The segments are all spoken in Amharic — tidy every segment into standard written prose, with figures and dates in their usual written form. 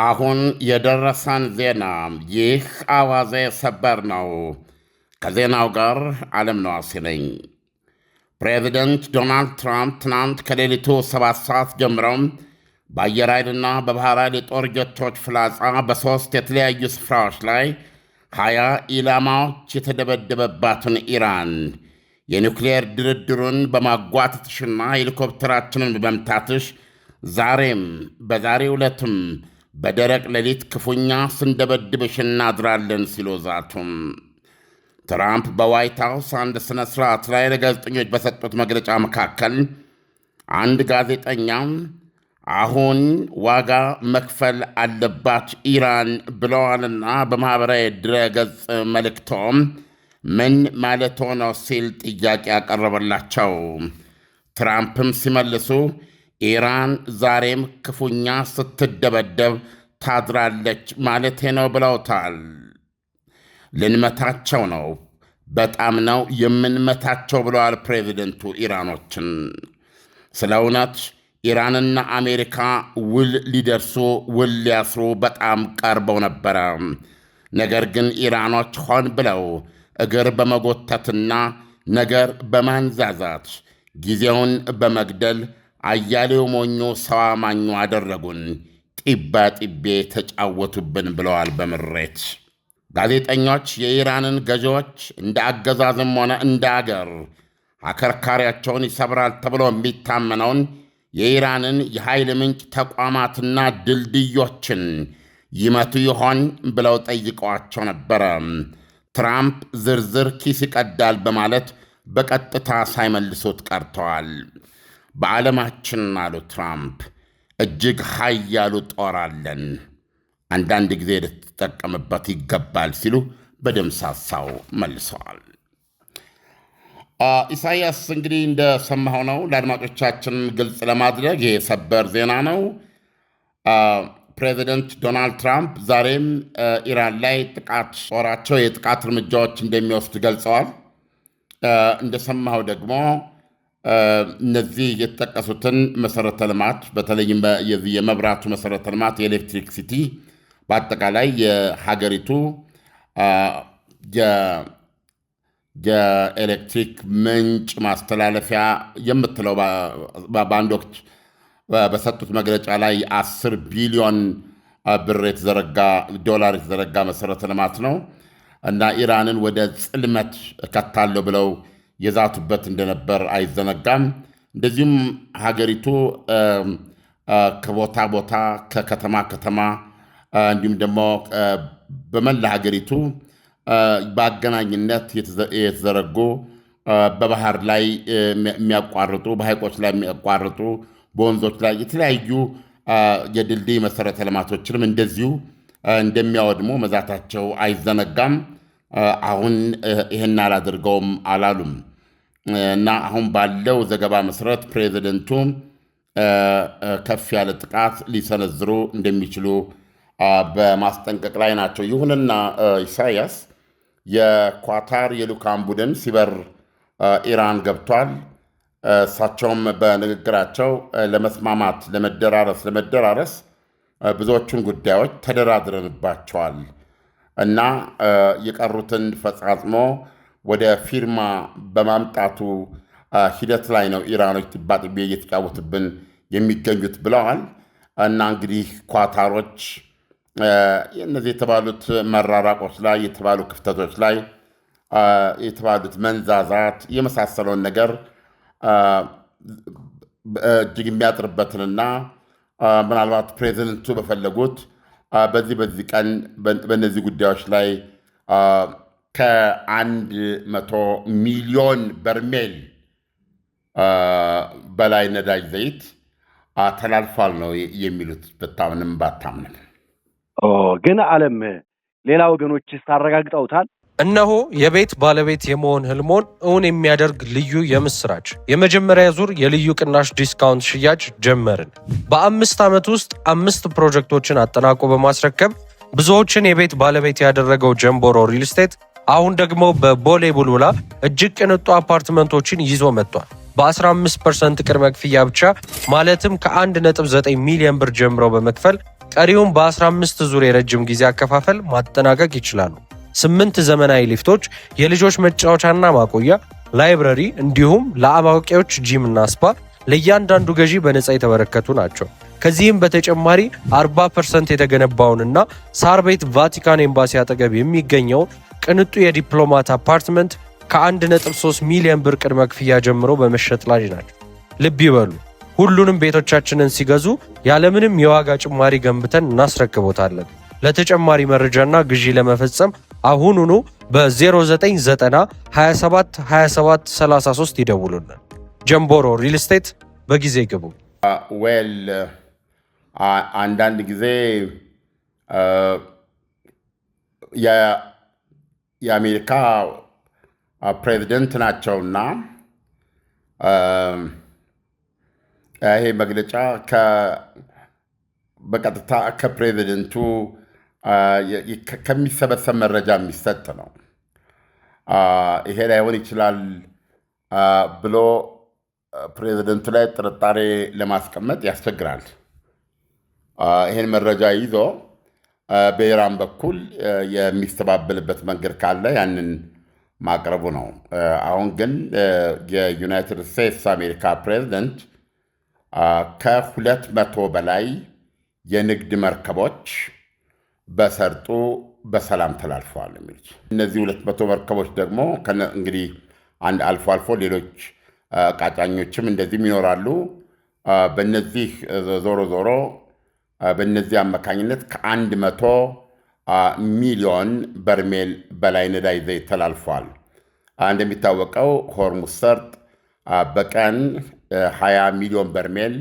አሁን የደረሰን ዜና ይህ አዋዜ ሰበር ነው። ከዜናው ጋር ዓለም ነዋሴ ነኝ። ፕሬዚደንት ዶናልድ ትራምፕ ትናንት ከሌሊቱ 7 ሰዓት ጀምረው በአየር ኃይልና በባሕር ኃይል የጦር ጀቶች ፍላጻ በሦስት የተለያዩ ስፍራዎች ላይ 20 ኢላማዎች የተደበደበባትን ኢራን የኒውክሌር ድርድሩን በማጓተትሽና ሄሊኮፕተራችንን በመምታትሽ ዛሬም በዛሬው ዕለትም በደረቅ ሌሊት ክፉኛ ስንደበድብሽ እናድራለን ሲሉ ዛቱም። ትራምፕ በዋይት ሃውስ አንድ ሥነ ሥርዓት ላይ ለጋዜጠኞች በሰጡት መግለጫ መካከል አንድ ጋዜጠኛ አሁን ዋጋ መክፈል አለባት ኢራን ብለዋልና በማኅበራዊ ድረገጽ መልእክቶም ምን ማለት ነው ሲል ጥያቄ ያቀረበላቸው። ትራምፕም ሲመልሱ ኢራን ዛሬም ክፉኛ ስትደበደብ ታድራለች ማለቴ ነው ብለውታል። ልንመታቸው ነው፣ በጣም ነው የምንመታቸው ብለዋል ፕሬዚደንቱ ኢራኖችን። ስለ እውነት ኢራንና አሜሪካ ውል ሊደርሱ ውል ሊያስሩ በጣም ቀርበው ነበረ። ነገር ግን ኢራኖች ሆን ብለው እግር በመጎተትና ነገር በማንዛዛት ጊዜውን በመግደል አያሌው ሞኞ ሰው አማኙ አደረጉን፣ ጢባ ጢቤ ተጫወቱብን ብለዋል በምሬት። ጋዜጠኞች የኢራንን ገዢዎች እንደ አገዛዝም ሆነ እንደ አገር አከርካሪያቸውን ይሰብራል ተብሎ የሚታመነውን የኢራንን የኃይል ምንጭ ተቋማትና ድልድዮችን ይመቱ ይሆን ብለው ጠይቀዋቸው ነበረ። ትራምፕ ዝርዝር ኪስ ይቀዳል በማለት በቀጥታ ሳይመልሱት ቀርተዋል። በዓለማችን አሉ ትራምፕ እጅግ ኃያሉ ጦር አለን፣ አንዳንድ ጊዜ ልትጠቀምበት ይገባል ሲሉ በደምሳሳው መልሰዋል። ኢሳይያስ እንግዲህ እንደሰማኸው ነው። ለአድማጮቻችን ግልጽ ለማድረግ ይህ ሰበር ዜና ነው። ፕሬዚደንት ዶናልድ ትራምፕ ዛሬም ኢራን ላይ ጦራቸው የጥቃት እርምጃዎች እንደሚወስድ ገልጸዋል። እንደሰማኸው ደግሞ እነዚህ የተጠቀሱትን መሠረተ ልማት በተለይም የመብራቱ መሠረተ ልማት የኤሌክትሪክ ሲቲ በአጠቃላይ የሀገሪቱ የኤሌክትሪክ ምንጭ ማስተላለፊያ የምትለው በአንድ ወቅት በሰጡት መግለጫ ላይ 10 ቢሊዮን ዶላር የተዘረጋ መሠረተ ልማት ነው እና ኢራንን ወደ ጽልመት እከታለሁ ብለው የዛቱበት እንደነበር አይዘነጋም። እንደዚሁም ሀገሪቱ ከቦታ ቦታ ከከተማ ከተማ እንዲሁም ደግሞ በመላ ሀገሪቱ በአገናኝነት የተዘረጉ በባህር ላይ የሚያቋርጡ በሐይቆች ላይ የሚያቋርጡ በወንዞች ላይ የተለያዩ የድልድይ መሠረተ ልማቶችንም እንደዚሁ እንደሚያወድሙ መዛታቸው አይዘነጋም። አሁን ይህን አላድርገውም አላሉም እና አሁን ባለው ዘገባ መሠረት ፕሬዚደንቱ ከፍ ያለ ጥቃት ሊሰነዝሩ እንደሚችሉ በማስጠንቀቅ ላይ ናቸው። ይሁንና ኢሳያስ የኳታር የልዑካን ቡድን ሲበር ኢራን ገብቷል። እሳቸውም በንግግራቸው ለመስማማት ለመደራረስ ብዙዎቹን ጉዳዮች ተደራድረንባቸዋል እና የቀሩትን ፈጻጽሞ ወደ ፊርማ በማምጣቱ ሂደት ላይ ነው ኢራኖች ጥባጥቤ እየተጫወቱብን የሚገኙት ብለዋል። እና እንግዲህ ኳታሮች እነዚህ የተባሉት መራራቆች ላይ የተባሉ ክፍተቶች ላይ የተባሉት መንዛዛት የመሳሰለውን ነገር እጅግ የሚያጥርበትንና ምናልባት ፕሬዚደንቱ በፈለጉት በዚህ ቀን በእነዚህ ጉዳዮች ላይ ከ100 ሚሊዮን በርሜል በላይ ነዳጅ ዘይት ተላልፏል ነው የሚሉት። ብታምንም ባታምንም ግን ዓለም ሌላ ወገኖችስ አረጋግጠውታል። እነሆ የቤት ባለቤት የመሆን ህልሞን እውን የሚያደርግ ልዩ የምስራች! የመጀመሪያ ዙር የልዩ ቅናሽ ዲስካውንት ሽያጭ ጀመርን። በ5 ዓመት ውስጥ 5 ፕሮጀክቶችን አጠናቆ በማስረከብ ብዙዎችን የቤት ባለቤት ያደረገው ጀምቦሮ ሪል ስቴት አሁን ደግሞ በቦሌ ቡልቡላ እጅግ ቅንጡ አፓርትመንቶችን ይዞ መጥቷል። በ15% ቅድመ ክፍያ ብቻ ማለትም ከ1.9 ሚሊዮን ብር ጀምሮ በመክፈል ቀሪውን በ15 ዙር የረጅም ጊዜ አከፋፈል ማጠናቀቅ ይችላሉ። 8 ዘመናዊ ሊፍቶች፣ የልጆች መጫወቻና ማቆያ፣ ላይብረሪ እንዲሁም ለአዋቂዎች ጂምና ስፓ ለእያንዳንዱ ገዢ በነፃ የተበረከቱ ናቸው። ከዚህም በተጨማሪ 40% የተገነባውንና ሳር ቤት ቫቲካን ኤምባሲ አጠገብ የሚገኘውን ቅንጡ የዲፕሎማት አፓርትመንት ከ1.3 ሚሊዮን ብር ቅድመ ክፍያ ጀምሮ በመሸጥ ላይ ናቸው። ልብ ይበሉ፣ ሁሉንም ቤቶቻችንን ሲገዙ ያለምንም የዋጋ ጭማሪ ገንብተን እናስረክቦታለን። ለተጨማሪ መረጃና ግዢ ለመፈጸም አሁኑኑ በ0990 27 27 33 ይደውሉልን። ጀምቦሮ ሪል ስቴት በጊዜ ግቡ። አንዳንድ ጊዜ የአሜሪካ ፕሬዚደንት ናቸውና ይሄ መግለጫ በቀጥታ ከፕሬዚደንቱ ከሚሰበሰብ መረጃ የሚሰጥ ነው። ይሄ ላይሆን ይችላል ብሎ ፕሬዚደንቱ ላይ ጥርጣሬ ለማስቀመጥ ያስቸግራል። ይህን መረጃ ይዞ በኢራን በኩል የሚስተባበልበት መንገድ ካለ ያንን ማቅረቡ ነው። አሁን ግን የዩናይትድ ስቴትስ አሜሪካ ፕሬዚደንት ከ200 በላይ የንግድ መርከቦች በሰርጡ በሰላም ተላልፈዋል የሚሉት እነዚህ 200 መርከቦች ደግሞ እንግዲህ አንድ አልፎ አልፎ ሌሎች ቃጫኞችም እንደዚህም ይኖራሉ። በነዚህ ዞሮ ዞሮ በነዚህ አማካኝነት ከ100 ሚሊዮን በርሜል በላይ ነዳጅ ዘይት ተላልፏል። እንደሚታወቀው ሆርሙዝ ሰርጥ በቀን 20 ሚሊዮን በርሜል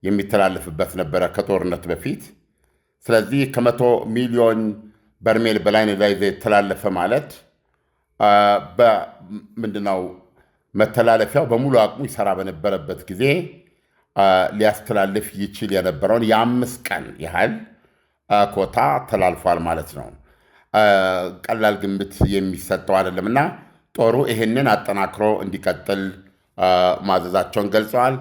የሚተላለፍበት ነበረ ከጦርነት በፊት። ስለዚህ ከ100 ሚሊዮን በርሜል በላይ ነዳጅ ዘይት ተላለፈ ማለት ምንድነው መተላለፊያው በሙሉ አቅሙ ይሰራ በነበረበት ጊዜ ሊያስተላልፍ ይችል የነበረውን የ5 ቀን ያህል ኮታ ተላልፏል ማለት ነው። ቀላል ግምት የሚሰጠው አይደለምና ጦሩ ይህንን አጠናክሮ እንዲቀጥል ማዘዛቸውን ገልጸዋል።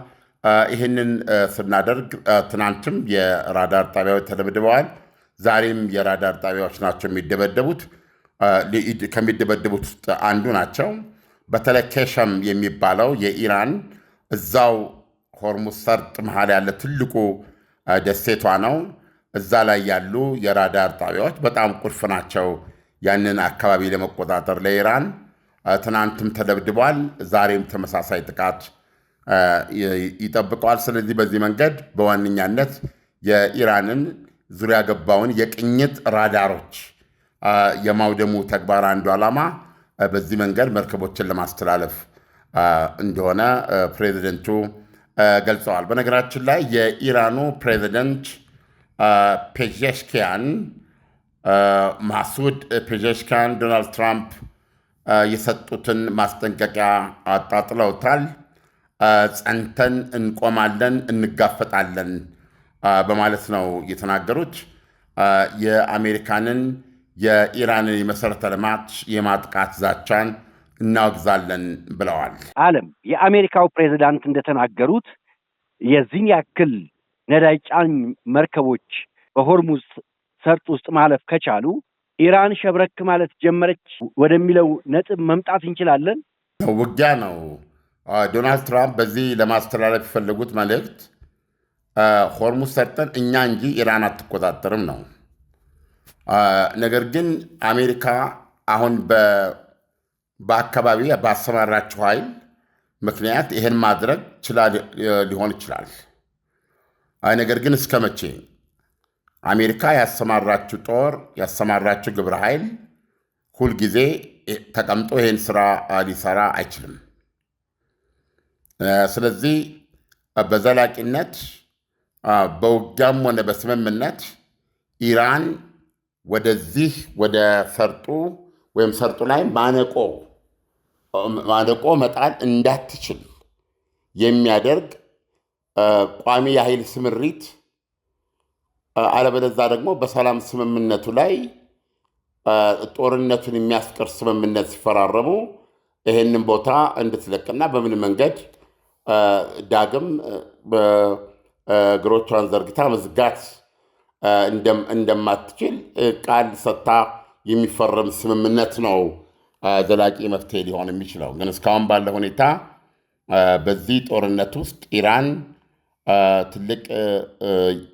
ይህንን ስናደርግ ትናንትም የራዳር ጣቢያዎች ተደብድበዋል። ዛሬም የራዳር ጣቢያዎች ናቸው የሚደበደቡት። ከሚደበደቡት ውስጥ አንዱ ናቸው። በተለይ ኬሸም የሚባለው የኢራን እዛው ሆርሙዝ ሰርጥ መሃል ያለ ትልቁ ደሴቷ ነው። እዛ ላይ ያሉ የራዳር ጣቢያዎች በጣም ቁልፍ ናቸው ያንን አካባቢ ለመቆጣጠር ለኢራን። ትናንትም ተደብድቧል። ዛሬም ተመሳሳይ ጥቃት ይጠብቀዋል። ስለዚህ በዚህ መንገድ በዋነኛነት የኢራንን ዙሪያ ገባውን የቅኝት ራዳሮች የማውደሙ ተግባር አንዱ ዓላማ በዚህ መንገድ መርከቦችን ለማስተላለፍ እንደሆነ ፕሬዚደንቱ ገልጸዋል። በነገራችን ላይ የኢራኑ ፕሬዚደንት ፔዜሽኪያን ማሱድ ፔዜሽኪያን ዶናልድ ትራምፕ የሰጡትን ማስጠንቀቂያ አጣጥለውታል። ጸንተን እንቆማለን፣ እንጋፈጣለን በማለት ነው የተናገሩት። የአሜሪካንን የኢራንን የመሠረተ ልማት የማጥቃት ዛቻን እናወግዛለን ብለዋል። ዓለም የአሜሪካው ፕሬዚዳንት እንደተናገሩት የዚህን ያክል ነዳጅ ጫኝ መርከቦች በሆርሙዝ ሰርጥ ውስጥ ማለፍ ከቻሉ ኢራን ሸብረክ ማለት ጀመረች ወደሚለው ነጥብ መምጣት እንችላለን። ውጊያ ነው። ዶናልድ ትራምፕ በዚህ ለማስተላለፍ የፈለጉት መልእክት ሆርሙዝ ሰርጥን እኛ እንጂ ኢራን አትቆጣጠርም ነው። ነገር ግን አሜሪካ አሁን በአካባቢ ባሰማራችው ኃይል ምክንያት ይህን ማድረግ ሊሆን ይችላል። ነገር ግን እስከ መቼ አሜሪካ ያሰማራችው ጦር ያሰማራችው ግብረ ኃይል ሁልጊዜ ተቀምጦ ይህን ስራ ሊሰራ አይችልም። ስለዚህ በዘላቂነት በውጊያም ሆነ በስምምነት ኢራን ወደዚህ ወደ ሰርጡ ወይም ሰርጡ ላይ ማነቆ መጣል እንዳትችል የሚያደርግ ቋሚ የኃይል ስምሪት፣ አለበለዛ ደግሞ በሰላም ስምምነቱ ላይ ጦርነቱን የሚያስቀር ስምምነት ሲፈራረሙ ይህንን ቦታ እንድትለቅና በምን መንገድ ዳግም እግሮቿን ዘርግታ መዝጋት እንደማትችል ቃል ሰጥታ የሚፈረም ስምምነት ነው ዘላቂ መፍትሄ ሊሆን የሚችለው። ግን እስካሁን ባለ ሁኔታ በዚህ ጦርነት ውስጥ ኢራን ትልቅ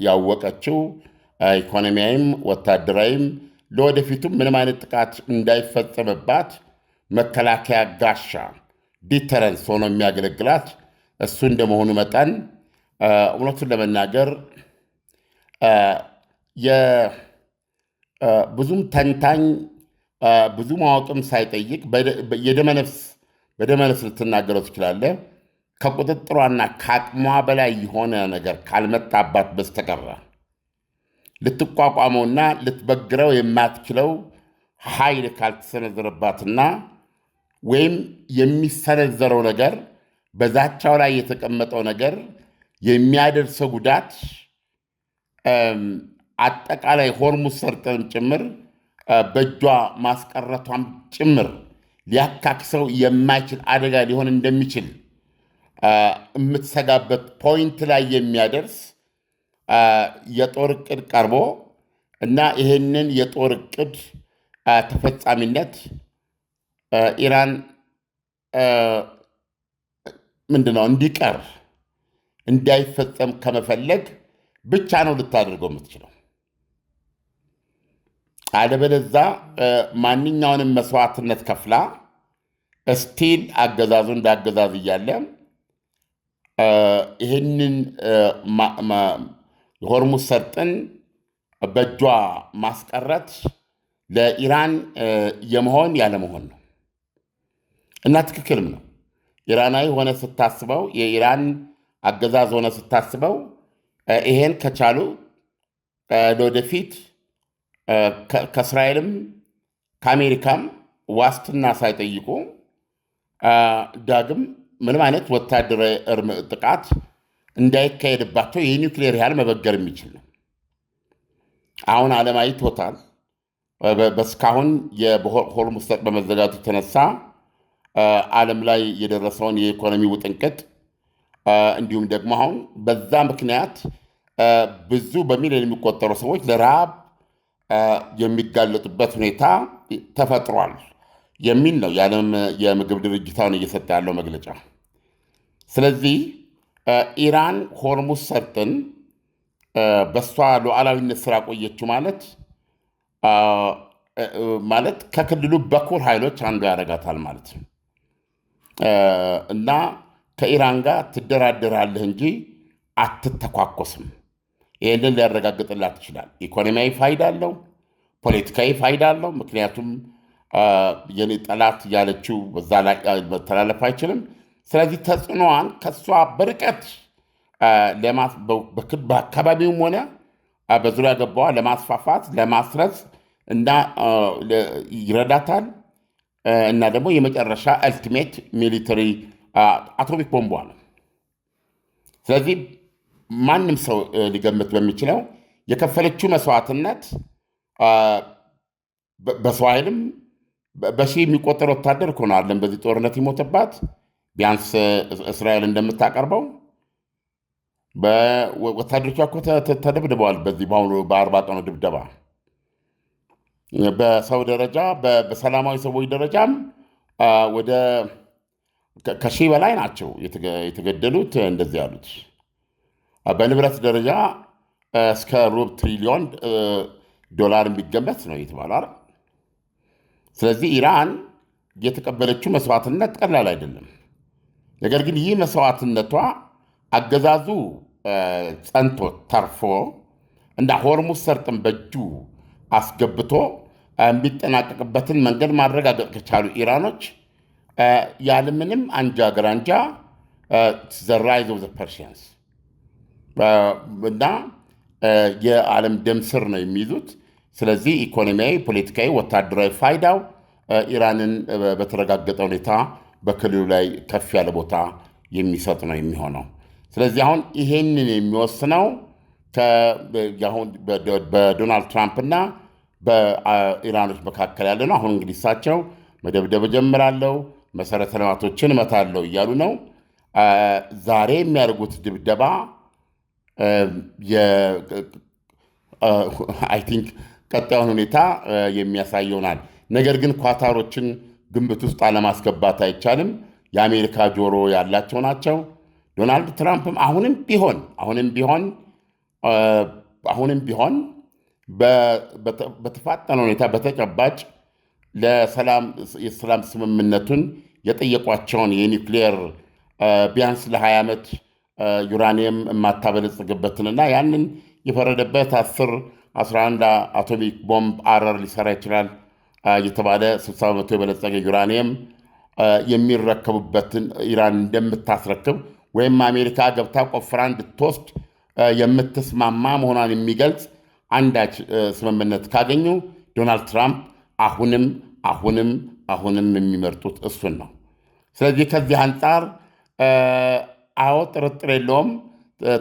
ያወቀችው ኢኮኖሚያዊም ወታደራዊም ለወደፊቱም ምንም አይነት ጥቃት እንዳይፈጸምባት መከላከያ ጋሻ ዲተረንስ ሆኖ የሚያገለግላት እሱ እንደመሆኑ መጠን እውነቱን ለመናገር ብዙም ተንታኝ ብዙ ማወቅም ሳይጠይቅ በደመነፍስ ልትናገረው ትችላለህ። ከቁጥጥሯና ከአቅሟ በላይ የሆነ ነገር ካልመጣባት በስተቀረ ልትቋቋመውና ልትበግረው የማትችለው ኃይል ካልተሰነዘረባትና ወይም የሚሰነዘረው ነገር በዛቻው ላይ የተቀመጠው ነገር የሚያደርሰው ጉዳት አጠቃላይ ሆርሙዝ ሰርጥንም ጭምር በእጇ ማስቀረቷም ጭምር ሊያካክሰው የማይችል አደጋ ሊሆን እንደሚችል የምትሰጋበት ፖይንት ላይ የሚያደርስ የጦር ዕቅድ ቀርቦ እና ይህንን የጦር ዕቅድ ተፈጻሚነት ኢራን ምንድነው እንዲቀር እንዳይፈጸም ከመፈለግ ብቻ ነው ልታደርገው የምትችለው። አለበለዛ ማንኛውንም መስዋዕትነት ከፍላ ስቲል አገዛዙ እንዳገዛዝ እያለ ይህንን የሆርሙዝ ሰርጥን በእጇ ማስቀረት ለኢራን የመሆን ያለመሆን ነው እና ትክክልም ነው። ኢራናዊ ሆነ ስታስበው፣ የኢራን አገዛዝ ሆነ ስታስበው ይሄን ከቻሉ ለወደፊት ከእስራኤልም ከአሜሪካም ዋስትና ሳይጠይቁ ዳግም ምንም አይነት ወታደራዊ ጥቃት እንዳይካሄድባቸው የኒውክሌር ያህል መበገር የሚችል ነው። አሁን ዓለም አይቶታል። በስካሁን የሆርሙዝ ሰርጥ በመዘጋቱ የተነሳ ዓለም ላይ የደረሰውን የኢኮኖሚ ውጥንቅጥ እንዲሁም ደግሞ አሁን በዛ ምክንያት ብዙ በሚሊዮን የሚቆጠሩ ሰዎች ለረሃብ የሚጋለጡበት ሁኔታ ተፈጥሯል የሚል ነው የዓለም የምግብ ድርጅት አሁን እየሰጠ ያለው መግለጫ። ስለዚህ ኢራን ሆርሙዝ ሰርጥን በእሷ ሉዓላዊነት ስራ ቆየችው ማለት ከክልሉ በኩር ኃይሎች አንዱ ያደርጋታል ማለት ነው እና ከኢራን ጋር ትደራደራለህ እንጂ አትተኳኮስም። ይህንን ሊያረጋግጥላት ይችላል። ኢኮኖሚያዊ ፋይዳ አለው፣ ፖለቲካዊ ፋይዳ አለው። ምክንያቱም የኔ ጠላት እያለችው በዛ ላይ መተላለፍ አይችልም። ስለዚህ ተጽዕኖዋን ከእሷ በርቀት በአካባቢውም ሆነ በዙሪያ ገባዋ ለማስፋፋት ለማስረጽ እና ይረዳታል እና ደግሞ የመጨረሻ አልቲሜት ሚሊተሪ አቶሚክ ቦምቧ ነው። ስለዚህ ማንም ሰው ሊገምት በሚችለው የከፈለችው መስዋዕትነት በሰው ኃይልም በሺህ የሚቆጠር ወታደር እኮ ነው አይደለም በዚህ ጦርነት የሞተባት። ቢያንስ እስራኤል እንደምታቀርበው ወታደሮቿ እኮ ተደብድበዋል። በዚህ በአሁኑ በ40 ቀኑ ድብደባ በሰው ደረጃ በሰላማዊ ሰዎች ደረጃም ወደ ከሺህ በላይ ናቸው የተገደሉት። እንደዚህ ያሉት በንብረት ደረጃ እስከ ሩብ ትሪሊዮን ዶላር የሚገመት ነው የተባለው። ስለዚህ ኢራን የተቀበለችው መስዋዕትነት ቀላል አይደለም። ነገር ግን ይህ መስዋዕትነቷ አገዛዙ ጸንቶ ተርፎ እንደ ሆርሙዝ ሰርጥን በእጁ አስገብቶ የሚጠናቀቅበትን መንገድ ማረጋገጥ ከቻሉ ኢራኖች ያለምንም አንጃ ግራንጃ ዘ ራይዝ ኦፍ ዘ ፐርሺያንስ እና የዓለም ደም ስር ነው የሚይዙት። ስለዚህ ኢኮኖሚያዊ፣ ፖለቲካዊ፣ ወታደራዊ ፋይዳው ኢራንን በተረጋገጠ ሁኔታ በክልሉ ላይ ከፍ ያለ ቦታ የሚሰጥ ነው የሚሆነው። ስለዚህ አሁን ይሄንን የሚወስነው በዶናልድ ትራምፕና በኢራኖች መካከል ያለ ነው። አሁን እንግዲህ እሳቸው መደብደብ ጀምራለሁ፣ መሰረተ ልማቶችን እመታለሁ እያሉ ነው። ዛሬ የሚያደርጉት ድብደባ አይ ቲንክ ቀጣዩን ሁኔታ የሚያሳይ ይሆናል። ነገር ግን ኳታሮችን ግምት ውስጥ አለማስገባት አይቻልም። የአሜሪካ ጆሮ ያላቸው ናቸው። ዶናልድ ትራምፕም አሁንም ቢሆን በተፋጠነ ሁኔታ በተጨባጭ የሰላም ስምምነቱን የጠየቋቸውን የኒውክሌር ቢያንስ ለ20 ዓመት ዩራኒየም የማታበለጽግበትንና ያንን የፈረደበት 11 አቶሚክ ቦምብ አረር ሊሰራ ይችላል የተባለ 60 በመቶ የበለጸገ ዩራኒየም የሚረከቡበትን ኢራን እንደምታስረክብ ወይም አሜሪካ ገብታ ቆፍራ እንድትወስድ የምትስማማ መሆኗን የሚገልጽ አንዳች ስምምነት ካገኙ ዶናልድ ትራምፕ አሁንም የሚመርጡት እሱን ነው። ስለዚህ ከዚህ አንጻር ጥርጥር የለውም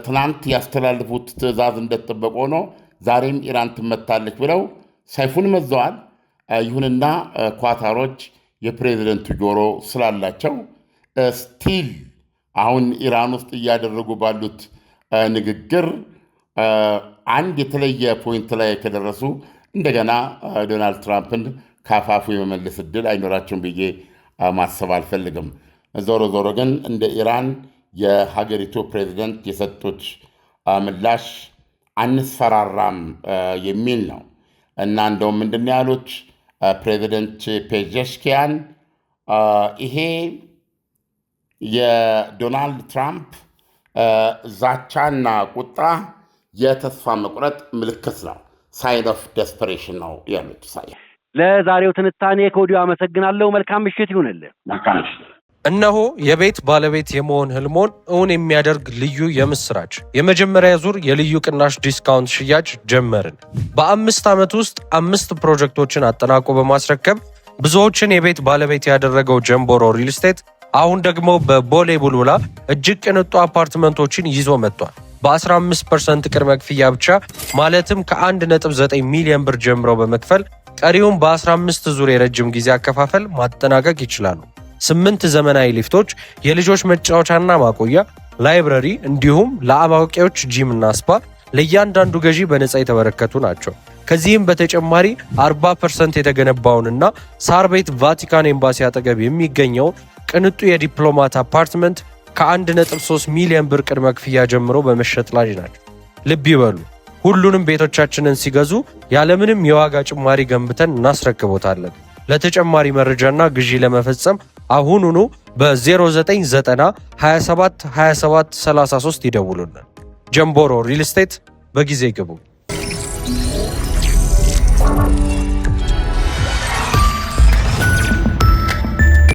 ትናንት ያስተላልፉት ትዕዛዝ እንደተጠበቀ ሆኖ ዛሬም ኢራን ትመታለች ብለው ሰይፉን መዘዋል። ይሁንና ኳታሮች የፕሬዚደንቱ ጆሮ ስላላቸው ስቲል አሁን ኢራን ውስጥ እያደረጉ ባሉት ንግግር አንድ የተለየ ፖይንት ላይ ከደረሱ እንደገና ዶናልድ ትራምፕን ካፋፉ የመመለስ ዕድል አይኖራቸውም ብዬ ማሰብ አልፈልግም። ዞሮ ግን እንደ ኢራን የሀገሪቱ ፕሬዚደንት የሰጡት ምላሽ አንስፈራራም የሚል ነው እና እንደውም ምንድን ነው ያሉት ፕሬዚደንት ፔዜሽኪያን ይሄ የዶናልድ ትራምፕ ዛቻና ቁጣ የተስፋ መቁረጥ ምልክት ነው፣ ሳይን ኦፍ ዴስፐሬሽን ነው ያሉት። ለዛሬው ትንታኔ ከወዲሁ አመሰግናለሁ። መልካም ምሽት ይሁንልህ። እነሆ የቤት ባለቤት የመሆን ህልሞን እውን የሚያደርግ ልዩ የምስራች! የመጀመሪያ ዙር የልዩ ቅናሽ ዲስካውንት ሽያጭ ጀመርን። በ5 ዓመት ውስጥ 5 ፕሮጀክቶችን አጠናቆ በማስረከብ ብዙዎችን የቤት ባለቤት ያደረገው ጀምቦሮ ሪል ስቴት አሁን ደግሞ በቦሌ ቡልቡላ እጅግ ቅንጡ አፓርትመንቶችን ይዞ መጥቷል። በ15% ቅድመ ክፍያ ብቻ ማለትም ከ1.9 ሚሊዮን ብር ጀምሮ በመክፈል ቀሪውን በ15 ዙር የረጅም ጊዜ አከፋፈል ማጠናቀቅ ይችላሉ። 8 ዘመናዊ ሊፍቶች፣ የልጆች መጫወቻና ማቆያ፣ ላይብረሪ እንዲሁም ለአዋቂዎች ጂምና ስፓ ለእያንዳንዱ ገዢ በነፃ የተበረከቱ ናቸው። ከዚህም በተጨማሪ 40% የተገነባውንና ሳር ቤት ቫቲካን ኤምባሲ አጠገብ የሚገኘውን ቅንጡ የዲፕሎማት አፓርትመንት ከ1.3 ሚሊዮን ብር ቅድመ ክፍያ ጀምሮ በመሸጥ ላይ ናቸው። ልብ ይበሉ፣ ሁሉንም ቤቶቻችንን ሲገዙ ያለምንም የዋጋ ጭማሪ ገንብተን እናስረክቦታለን። ለተጨማሪ መረጃና ግዢ ለመፈጸም አሁኑኑ በ0990 27 27 33 ይደውሉልን። ጀምቦሮ ሪል ስቴት፣ በጊዜ ግቡ።